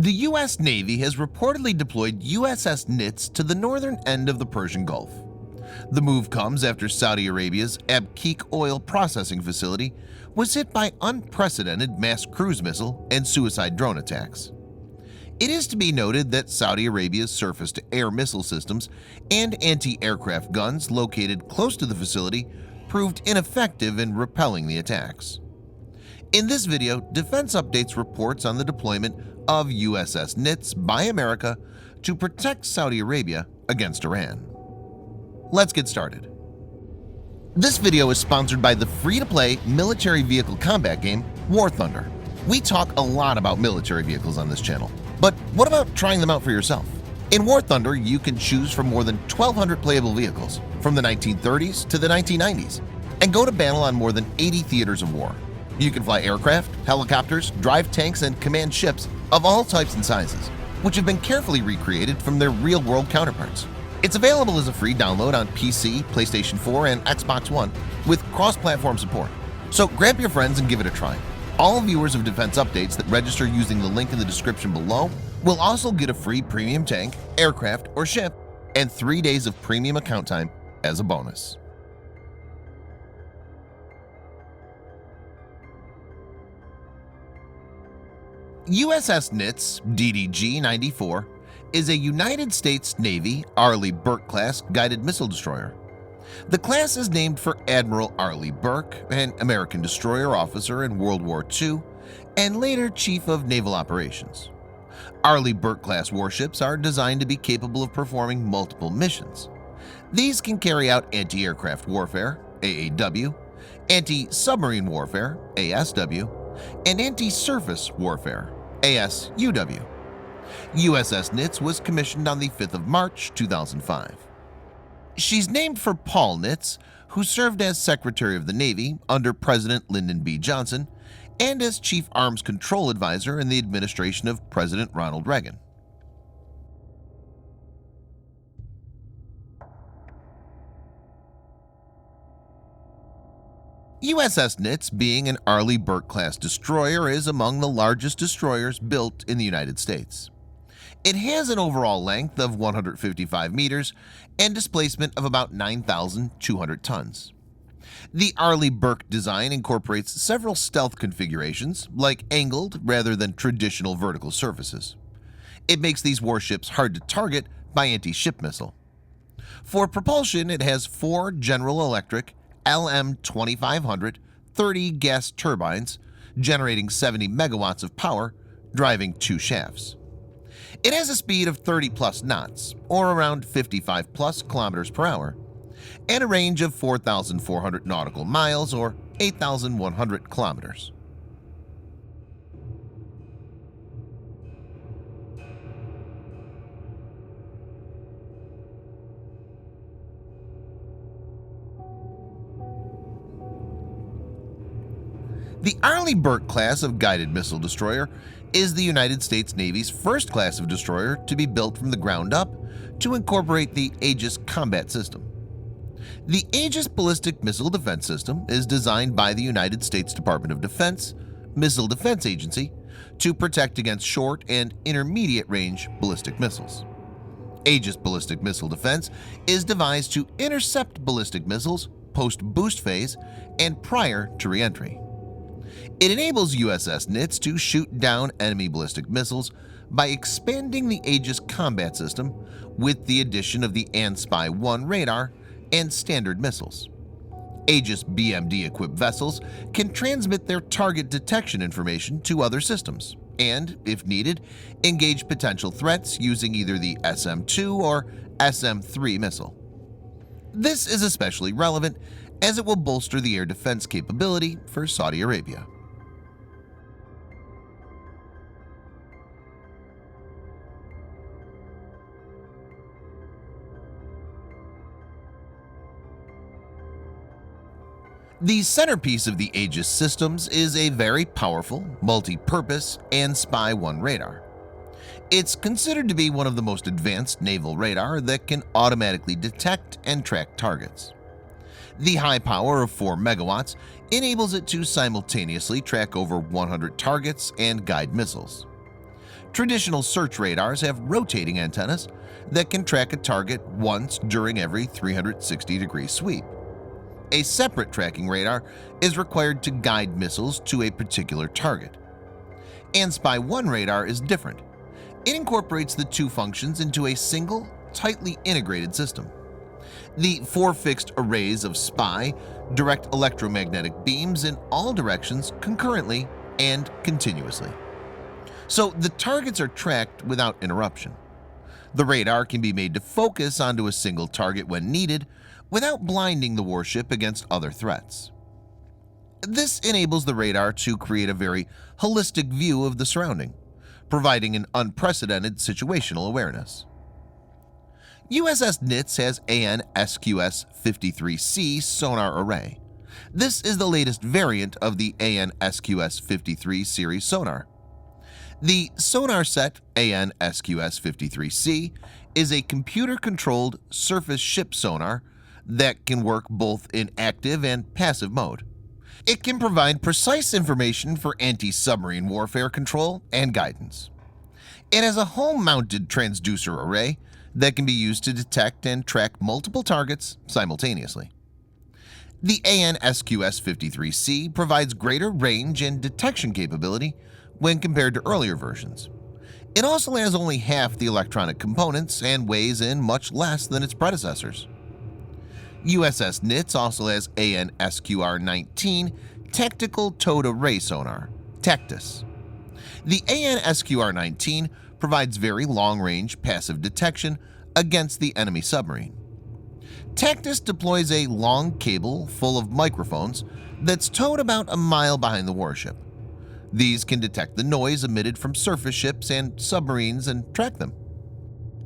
The U.S. Navy has reportedly deployed USS Nitze to the northern end of the Persian Gulf. The move comes after Saudi Arabia's Abqaiq oil processing facility was hit by unprecedented mass cruise missile and suicide drone attacks. It is to be noted that Saudi Arabia's surface-to-air missile systems and anti-aircraft guns located close to the facility proved ineffective in repelling the attacks. In this video, Defense Updates reports on the deployment of USS Nitze by America to protect Saudi Arabia against Iran. Let's get started. This video is sponsored by the free-to-play military vehicle combat game War Thunder. We talk a lot about military vehicles on this channel, but what about trying them out for yourself? In War Thunder, you can choose from more than 1,200 playable vehicles from the 1930s to the 1990s and go to battle on more than 80 theaters of war. You can fly aircraft, helicopters, drive tanks, and command ships of all types and sizes, which have been carefully recreated from their real-world counterparts. It's available as a free download on PC, PlayStation 4, and Xbox One with cross-platform support. So grab your friends and give it a try. All viewers of Defense Updates that register using the link in the description below will also get a free premium tank, aircraft, or ship and 3 days of premium account time as a bonus. USS Nitze DDG-94 is a United States Navy Arleigh Burke-class guided missile destroyer. The class is named for Admiral Arleigh Burke, an American destroyer officer in World War II and later Chief of Naval Operations. Arleigh Burke-class warships are designed to be capable of performing multiple missions. These can carry out anti-aircraft warfare (AAW), anti-submarine warfare (ASW), and anti-surface warfare (ASUW). USS Nitze was commissioned on the 5th of March 2005. She's named for Paul Nitze, who served as Secretary of the Navy under President Lyndon B. Johnson and as Chief Arms Control Advisor in the administration of President Ronald Reagan. USS Nitze, being an Arleigh Burke-class destroyer, is among the largest destroyers built in the United States. It has an overall length of 155 meters and displacement of about 9,200 tons. The Arleigh Burke design incorporates several stealth configurations, like angled rather than traditional vertical surfaces. It makes these warships hard to target by anti-ship missile. For propulsion, it has 4 General Electric LM2500 30 gas turbines generating 70 megawatts of power, driving 2 shafts. It has a speed of 30+ knots, or around 55+ kilometers per hour, and a range of 4,400 nautical miles, or 8,100 kilometers. The Arleigh Burke class of guided missile destroyer is the United States Navy's first class of destroyer to be built from the ground up to incorporate the AEGIS combat system. The AEGIS ballistic missile defense system is designed by the United States Department of Defense Missile Defense Agency to protect against short and intermediate range ballistic missiles. AEGIS ballistic missile defense is devised to intercept ballistic missiles post-boost phase and prior to re-entry. It enables USS Nitze to shoot down enemy ballistic missiles by expanding the AEGIS combat system with the addition of the ANSPY-1 radar and standard missiles. AEGIS BMD-equipped vessels can transmit their target detection information to other systems and, if needed, engage potential threats using either the SM-2 or SM-3 missile. This is especially relevant as it will bolster the air defense capability for Saudi Arabia. The centerpiece of the AEGIS systems is a very powerful, multi-purpose ANSPY-1 radar. It's considered to be one of the most advanced naval radar that can automatically detect and track targets. The high power of 4 megawatts enables it to simultaneously track over 100 targets and guide missiles. Traditional search radars have rotating antennas that can track a target once during every 360-degree sweep. A separate tracking radar is required to guide missiles to a particular target. ANSPY-1 radar is different. It incorporates the two functions into a single, tightly integrated system. The 4 fixed arrays of SPY direct electromagnetic beams in all directions concurrently and continuously. So the targets are tracked without interruption. The radar can be made to focus onto a single target when needed without blinding the warship against other threats. This enables the radar to create a very holistic view of the surrounding, providing an unprecedented situational awareness. USS Nitze has AN/SQS-53C sonar array. This is the latest variant of the AN/SQS-53 series sonar. The sonar set AN/SQS-53C is a computer-controlled surface ship sonar that can work both in active and passive mode. It can provide precise information for anti-submarine warfare control and guidance. It has a home-mounted transducer array that can be used to detect and track multiple targets simultaneously. The AN/SQS-53C provides greater range and detection capability when compared to earlier versions. It also has only half the electronic components and weighs in much less than its predecessors. USS Nitze also has AN/SQR-19 Tactical Towed Array Sonar, TACTIS. The AN/SQR-19 provides very long-range passive detection against the enemy submarine. TACTIS deploys a long cable full of microphones that's towed about a mile behind the warship. These can detect the noise emitted from surface ships and submarines and track them.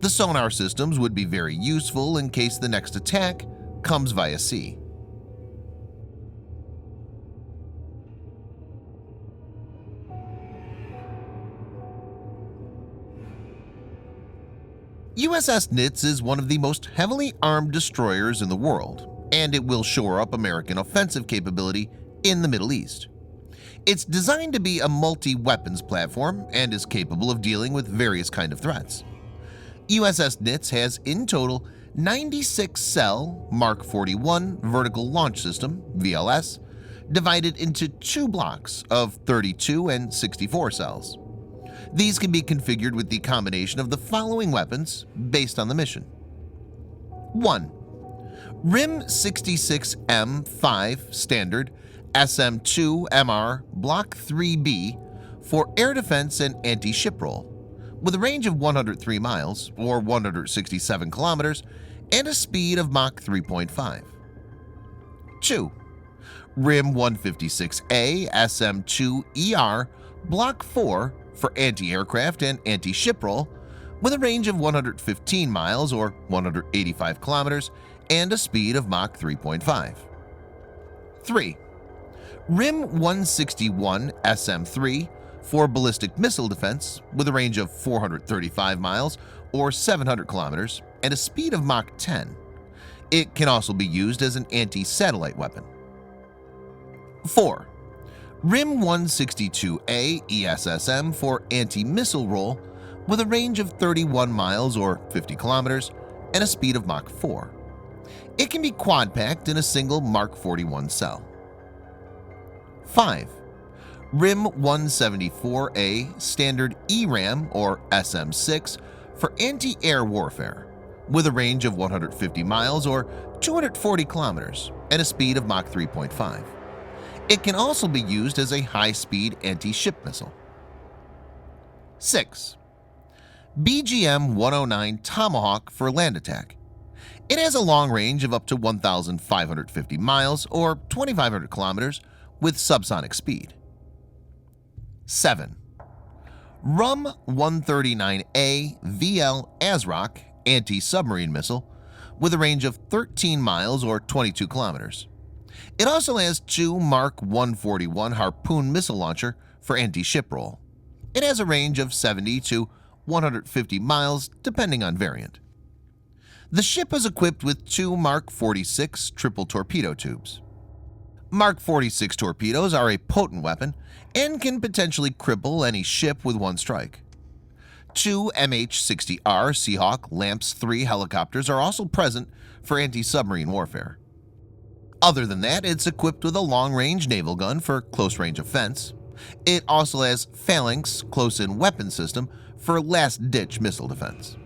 The sonar systems would be very useful in case the next attack comes via sea. USS Nitze is one of the most heavily armed destroyers in the world, and it will shore up American offensive capability in the Middle East. It's designed to be a multi-weapons platform and is capable of dealing with various kinds of threats. USS Nitze has in total 96-cell Mark 41 vertical launch system (VLS) divided into 2 blocks of 32 and 64 cells. These can be configured with the combination of the following weapons based on the mission. 1. Wyrm 66M5 Standard SM-2MR Block 3B for air defense and anti-ship roll, with a range of 103 miles or 167 kilometers and a speed of Mach 3.5. 2. Wyrm 156A SM-2ER Block 4 for anti-aircraft and anti-ship roll, with a range of 115 miles or 185 kilometers and a speed of Mach 3.5. 3. Wyrm 161 SM-3 for ballistic missile defense, with a range of 435 miles or 700 kilometers and a speed of Mach 10. It can also be used as an anti-satellite weapon. 4. Wyrm 162A ESSM for anti-missile roll, with a range of 31 miles or 50 kilometers and a speed of Mach 4. It can be quad-packed in a single Mark 41 cell. 5. Wyrm 174A Standard ERAM or SM-6 for anti-air warfare, with a range of 150 miles or 240 kilometers and a speed of Mach 3.5. It can also be used as a high-speed anti-ship missile. 6. BGM-109 Tomahawk for land attack. It has a long range of up to 1,550 miles or 2,500 kilometers with subsonic speed. 7. RUM 139A VL ASROC anti-submarine missile, with a range of 13 miles or 22 kilometers. It also has 2 Mark 141 Harpoon missile launcher for anti-ship roll. It has a range of 70 to 150 miles depending on variant. The ship is equipped with 2 Mark 46 triple torpedo tubes. Mark 46 torpedoes are a potent weapon and can potentially cripple any ship with one strike. Two MH-60R Seahawk LAMPS 3 helicopters are also present for anti-submarine warfare. Other than that, it's equipped with a long-range naval gun for close-range offense. It also has Phalanx close-in weapon system for last-ditch missile defense.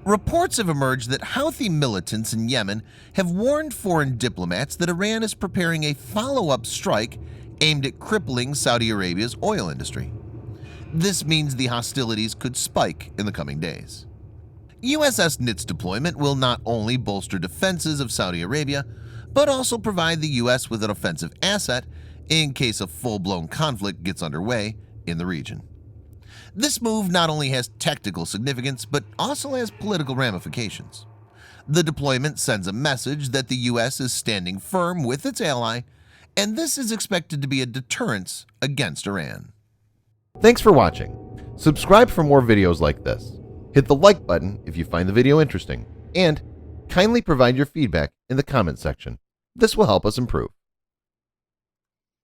Reports have emerged that Houthi militants in Yemen have warned foreign diplomats that Iran is preparing a follow-up strike aimed at crippling Saudi Arabia's oil industry. This means the hostilities could spike in the coming days. USS Nitze deployment will not only bolster defenses of Saudi Arabia, but also provide the U.S. with an offensive asset in case a full-blown conflict gets underway in the region. This move not only has tactical significance, but also has political ramifications. The deployment sends a message that the U.S. is standing firm with its ally, and this is expected to be a deterrence against Iran. Thanks for watching. Subscribe for more videos like this. Hit the like button if you find the video interesting, and kindly provide your feedback in the comment section. This will help us improve.